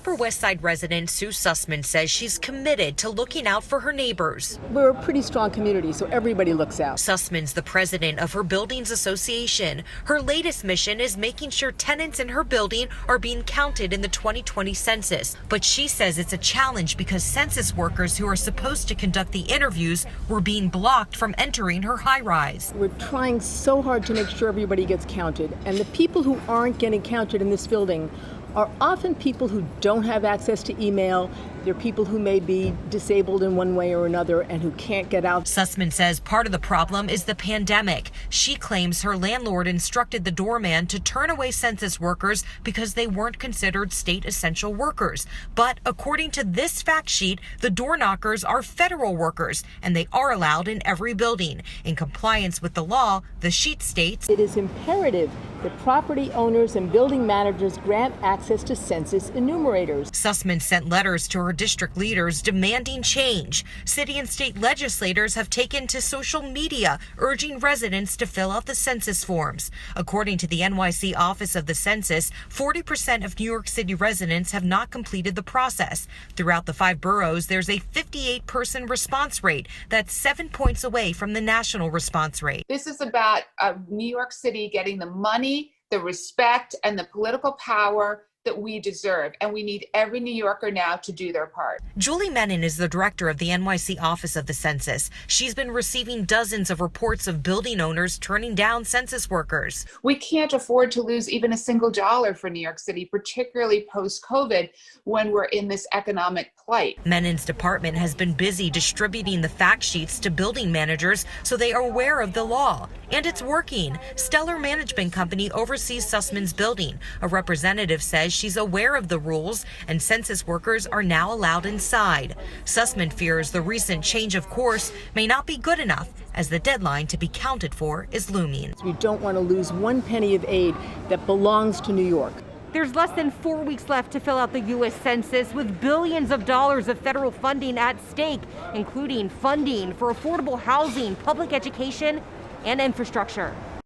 Upper West Side resident Sue Sussman says she's committed to looking out for her neighbors. We're a pretty strong community, so everybody looks out. Sussman's the president of her building's association. Her latest mission is making sure tenants in her building are being counted in the 2020 census. But she says it's a challenge because census workers who are supposed to conduct the interviews were being blocked from entering her high-rise. We're trying so hard to make sure everybody gets counted, and the people who aren't getting counted in this building are often people who don't have access to email. They're people who may be disabled in one way or another and who can't get out. Sussman says part of the problem is the pandemic. She claims her landlord instructed the doorman to turn away census workers because they weren't considered state essential workers. But according to this fact sheet, the door knockers are federal workers and they are allowed in every building. In compliance with the law, the sheet states, it is imperative that property owners and building managers grant access to census enumerators. Sussman sent letters to her district leaders demanding change. City and state legislators have taken to social media urging residents to fill out the census forms. According to the NYC Office of the Census, 40% of New York City residents have not completed the process. Throughout the 5 boroughs, there's a 58% response rate. That's 7 points away from the national response rate. This is about New York City getting the money, the respect, and the political power that we deserve, and we need every New Yorker now to do their part. Julie Menon is the director of the NYC Office of the Census. She's been receiving dozens of reports of building owners turning down census workers. We can't afford to lose even a single dollar for New York City, particularly post-COVID when we're in this economic plight. Menon's department has been busy distributing the fact sheets to building managers so they are aware of the law. And it's working. Stellar Management Company oversees Sussman's building. A representative says she's aware of the rules and census workers are now allowed inside. Sussman fears the recent change of course may not be good enough as the deadline to be counted for is looming. We don't want to lose one penny of aid that belongs to New York. There's less than 4 weeks left to fill out the U.S. Census with billions of dollars of federal funding at stake, including funding for affordable housing, public education, and infrastructure.